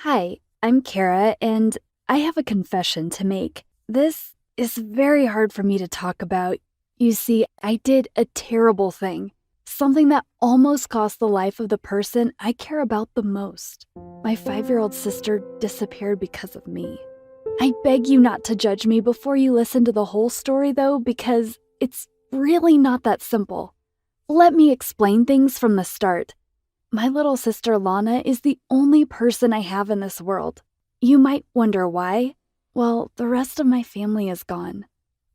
Hi, I'm Kara, and I have a confession to make. This is very hard for me to talk about. You see, I did a terrible thing, something that almost cost the life of the person I care about the most. My 5-year-old sister disappeared because of me. I beg you not to judge me before you listen to the whole story, though, because it's really not that simple. Let me explain things from the start. My little sister Lana is the only person I have in this world. You might wonder why. Well, the rest of my family is gone.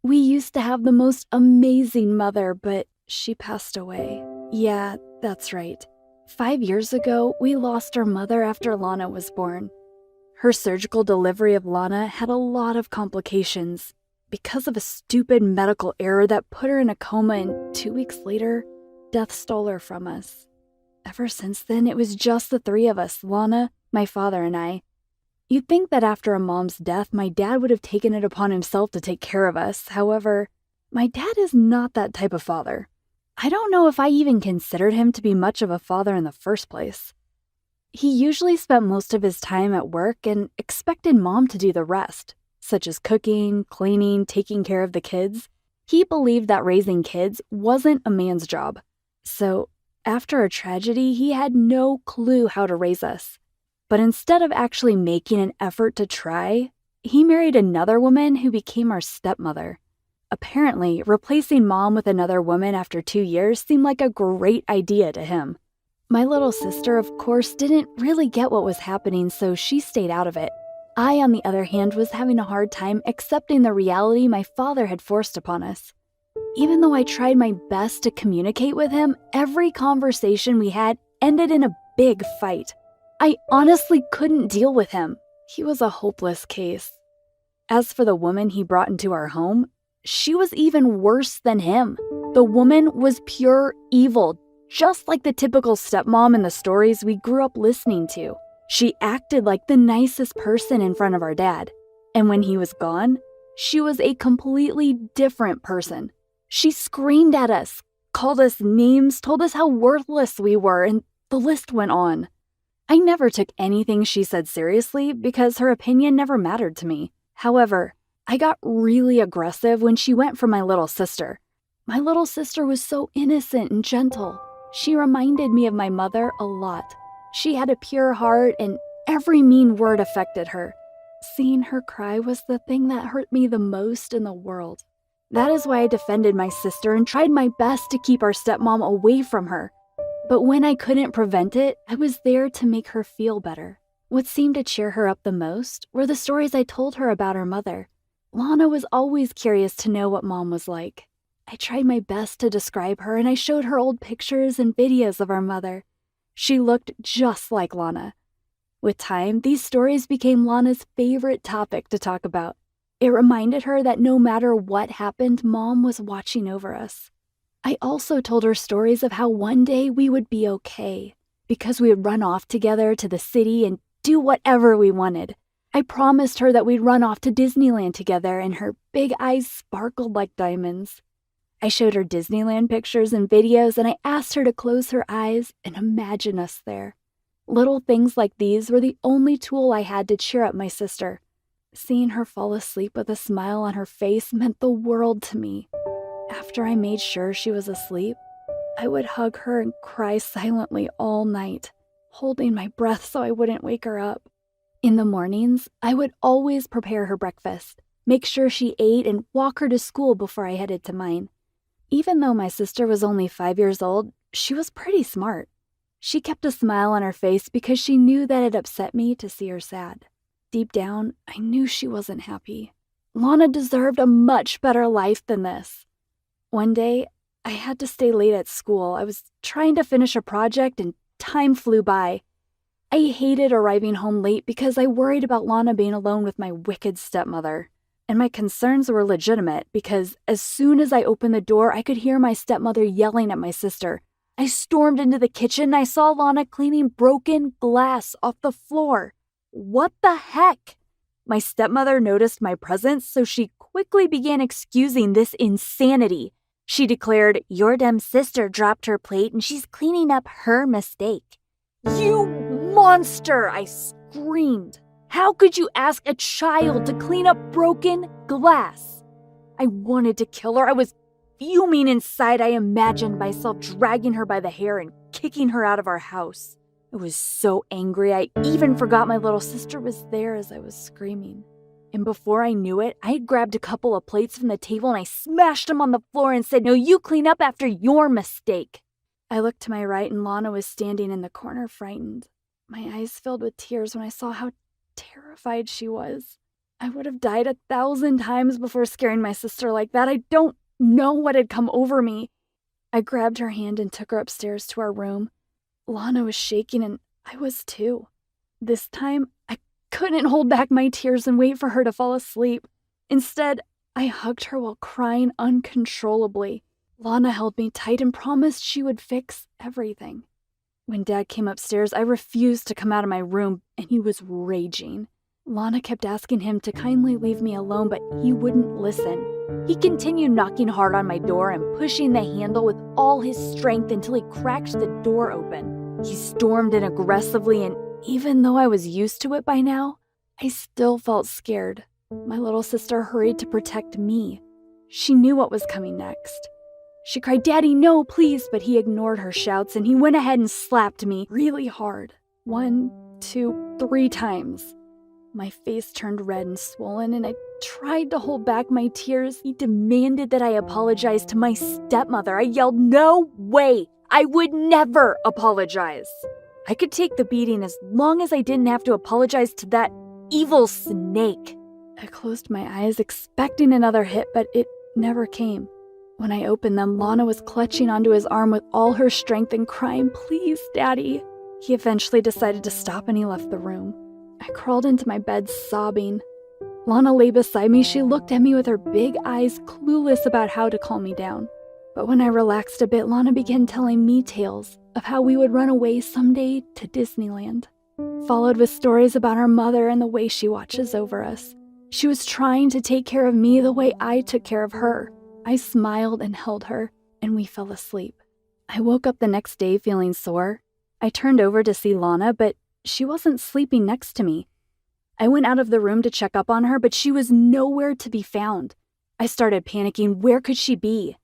We used to have the most amazing mother, but she passed away. Yeah, that's right. 5 years ago, we lost our mother after Lana was born. Her surgical delivery of Lana had a lot of complications because of a stupid medical error that put her in a coma, and 2 weeks later, death stole her from us. Ever since then, it was just the three of us, Lana, my father, and I. You'd think that after a mom's death, my dad would have taken it upon himself to take care of us. However, my dad is not that type of father. I don't know if I even considered him to be much of a father in the first place. He usually spent most of his time at work and expected mom to do the rest, such as cooking, cleaning, taking care of the kids. He believed that raising kids wasn't a man's job. So, after a tragedy, he had no clue how to raise us. But instead of actually making an effort to try, he married another woman who became our stepmother. Apparently, replacing mom with another woman after 2 years seemed like a great idea to him. My little sister, of course, didn't really get what was happening, so she stayed out of it. I, on the other hand, was having a hard time accepting the reality my father had forced upon us. Even though I tried my best to communicate with him, every conversation we had ended in a big fight. I honestly couldn't deal with him. He was a hopeless case. As for the woman he brought into our home, she was even worse than him. The woman was pure evil, just like the typical stepmom in the stories we grew up listening to. She acted like the nicest person in front of our dad. And when he was gone, she was a completely different person. She screamed at us, called us names, told us how worthless we were, and the list went on. I never took anything she said seriously because her opinion never mattered to me. However, I got really aggressive when she went for my little sister. My little sister was so innocent and gentle. She reminded me of my mother a lot. She had a pure heart, and every mean word affected her. Seeing her cry was the thing that hurt me the most in the world. That is why I defended my sister and tried my best to keep our stepmom away from her. But when I couldn't prevent it, I was there to make her feel better. What seemed to cheer her up the most were the stories I told her about her mother. Lana was always curious to know what mom was like. I tried my best to describe her, and I showed her old pictures and videos of our mother. She looked just like Lana. With time, these stories became Lana's favorite topic to talk about. It reminded her that no matter what happened, Mom was watching over us. I also told her stories of how one day we would be okay, because we would run off together to the city and do whatever we wanted. I promised her that we'd run off to Disneyland together, and her big eyes sparkled like diamonds. I showed her Disneyland pictures and videos, and I asked her to close her eyes and imagine us there. Little things like these were the only tool I had to cheer up my sister. Seeing her fall asleep with a smile on her face meant the world to me. After I made sure she was asleep, I would hug her and cry silently all night, holding my breath so I wouldn't wake her up. In the mornings, I would always prepare her breakfast, make sure she ate, and walk her to school before I headed to mine. Even though my sister was only 5 years old, she was pretty smart. She kept a smile on her face because she knew that it upset me to see her sad. Deep down, I knew she wasn't happy. Lana deserved a much better life than this. One day, I had to stay late at school. I was trying to finish a project and time flew by. I hated arriving home late because I worried about Lana being alone with my wicked stepmother. And my concerns were legitimate because as soon as I opened the door, I could hear my stepmother yelling at my sister. I stormed into the kitchen and I saw Lana cleaning broken glass off the floor. What the heck? My stepmother noticed my presence, so she quickly began excusing this insanity. She declared, "Your dumb sister dropped her plate and she's cleaning up her mistake." "You monster!" I screamed. How could you ask a child to clean up broken glass? I wanted to kill her. I was fuming inside. I imagined myself dragging her by the hair and kicking her out of our house. I was so angry, I even forgot my little sister was there as I was screaming. And before I knew it, I had grabbed a couple of plates from the table and I smashed them on the floor and said, "No, you clean up after your mistake." I looked to my right and Lana was standing in the corner frightened. My eyes filled with tears when I saw how terrified she was. I would have died 1,000 times before scaring my sister like that. I don't know what had come over me. I grabbed her hand and took her upstairs to our room. Lana was shaking and I was too. This time, I couldn't hold back my tears and wait for her to fall asleep. Instead, I hugged her while crying uncontrollably. Lana held me tight and promised she would fix everything. When Dad came upstairs, I refused to come out of my room, and he was raging. Lana kept asking him to kindly leave me alone, but he wouldn't listen. He continued knocking hard on my door and pushing the handle with all his strength until he cracked the door open. He stormed in aggressively, and even though I was used to it by now, I still felt scared. My little sister hurried to protect me. She knew what was coming next. She cried, "Daddy, no, please," but he ignored her shouts and he went ahead and slapped me really hard. 1, 2, 3 times. My face turned red and swollen and I tried to hold back my tears. He demanded that I apologize to my stepmother. I yelled, "No way! I would never apologize." I could take the beating as long as I didn't have to apologize to that evil snake. I closed my eyes expecting another hit, but it never came. When I opened them, Lana was clutching onto his arm with all her strength and crying, "Please, Daddy." He eventually decided to stop and he left the room. I crawled into my bed sobbing. Lana lay beside me. She looked at me with her big eyes, clueless about how to calm me down. But when I relaxed a bit, Lana began telling me tales of how we would run away someday to Disneyland, followed with stories about our mother and the way she watches over us. She was trying to take care of me the way I took care of her. I smiled and held her, and we fell asleep. I woke up the next day feeling sore. I turned over to see Lana, but she wasn't sleeping next to me. I went out of the room to check up on her, but she was nowhere to be found. I started panicking. Where could she be?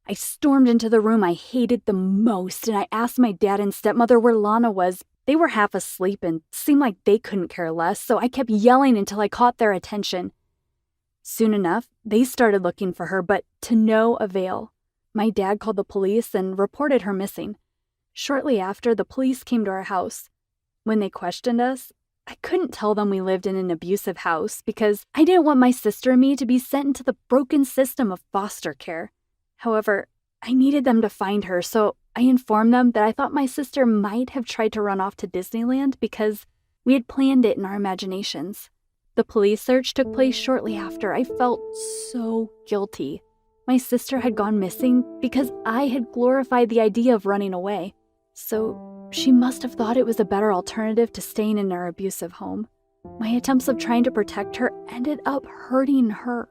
I stormed into the room I hated the most, and I asked my dad and stepmother where Lana was. They were half asleep and seemed like they couldn't care less, so I kept yelling until I caught their attention. Soon enough, they started looking for her, but to no avail. My dad called the police and reported her missing. Shortly after, the police came to our house. When they questioned us, I couldn't tell them we lived in an abusive house because I didn't want my sister and me to be sent into the broken system of foster care. However, I needed them to find her, so I informed them that I thought my sister might have tried to run off to Disneyland because we had planned it in our imaginations. The police search took place shortly after. I felt so guilty. My sister had gone missing because I had glorified the idea of running away. So she must have thought it was a better alternative to staying in our abusive home. My attempts of trying to protect her ended up hurting her.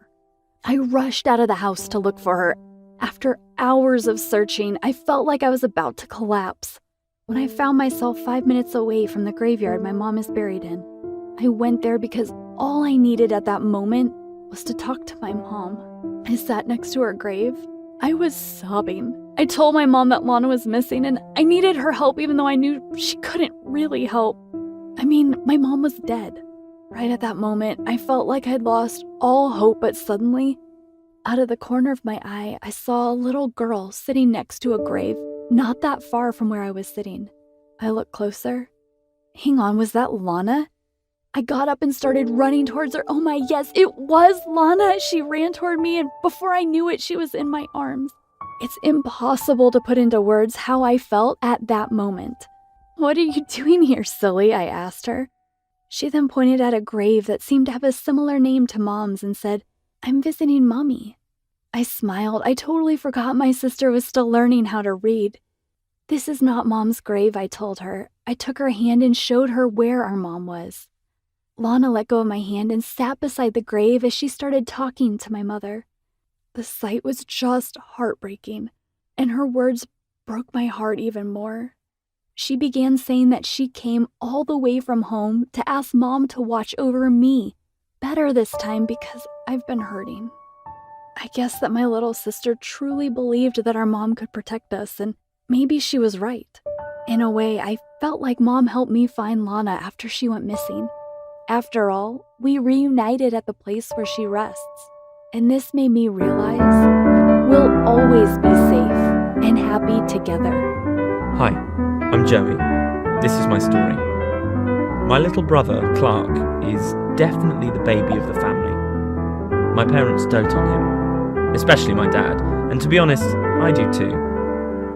I rushed out of the house to look for her. After hours of searching, I felt like I was about to collapse. When I found myself 5 minutes away from the graveyard my mom is buried in, I went there because all I needed at that moment was to talk to my mom. I sat next to her grave. I was sobbing. I told my mom that Lana was missing and I needed her help even though I knew she couldn't really help. I mean, my mom was dead. Right at that moment, I felt like I'd lost all hope, but suddenly, out of the corner of my eye, I saw a little girl sitting next to a grave, not that far from where I was sitting. I looked closer. Hang on, was that Lana? I got up and started running towards her. Oh my, yes, it was Lana. She ran toward me, and before I knew it, she was in my arms. It's impossible to put into words how I felt at that moment. "What are you doing here, silly?" I asked her. She then pointed at a grave that seemed to have a similar name to Mom's and said, "I'm visiting Mommy." I smiled. I totally forgot my sister was still learning how to read. "This is not Mom's grave," I told her. I took her hand and showed her where our mom was. Lana let go of my hand and sat beside the grave as she started talking to my mother. The sight was just heartbreaking, and her words broke my heart even more. she began saying that she came all the way from home to ask Mom to watch over me. Better this time because I've been hurting. I guess that my little sister truly believed that our mom could protect us, and maybe she was right. In a way, I felt like Mom helped me find Lana after she went missing. After all, we reunited at the place where she rests, and this made me realize we'll always be safe and happy together. Hi, I'm Joey. This is my story. My little brother, Clark, is definitely the baby of the family. My parents dote on him, especially my dad, and to be honest, I do too.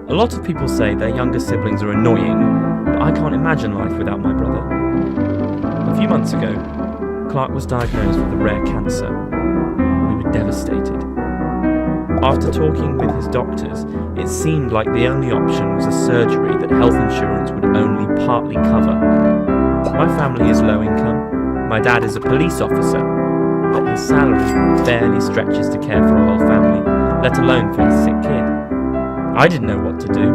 A lot of people say their younger siblings are annoying, but I can't imagine life without my brother. A few months ago, Clark was diagnosed with a rare cancer. We were devastated. After talking with his doctors, it seemed like the only option was a surgery that health insurance would only partly cover. My family is low income. My dad is a police officer, but his salary barely stretches to care for a whole family, let alone for his sick kid. I didn't know what to do.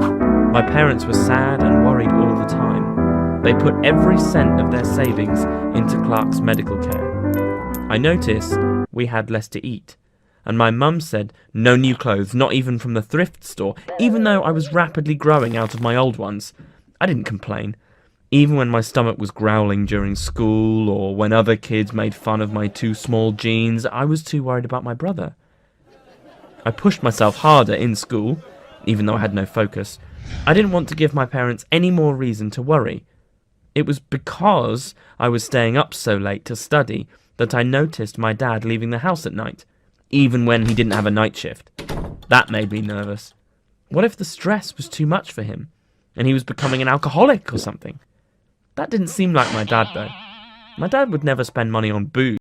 My parents were sad and worried all the time. They put every cent of their savings into Clark's medical care. I noticed we had less to eat, and my mum said no new clothes, not even from the thrift store, even though I was rapidly growing out of my old ones. I didn't complain. Even when my stomach was growling during school, or when other kids made fun of my too small jeans, I was too worried about my brother. I pushed myself harder in school, even though I had no focus. I didn't want to give my parents any more reason to worry. It was because I was staying up so late to study that I noticed my dad leaving the house at night, even when he didn't have a night shift. That made me nervous. What if the stress was too much for him, and he was becoming an alcoholic or something? That didn't seem like my dad, though. My dad would never spend money on booze.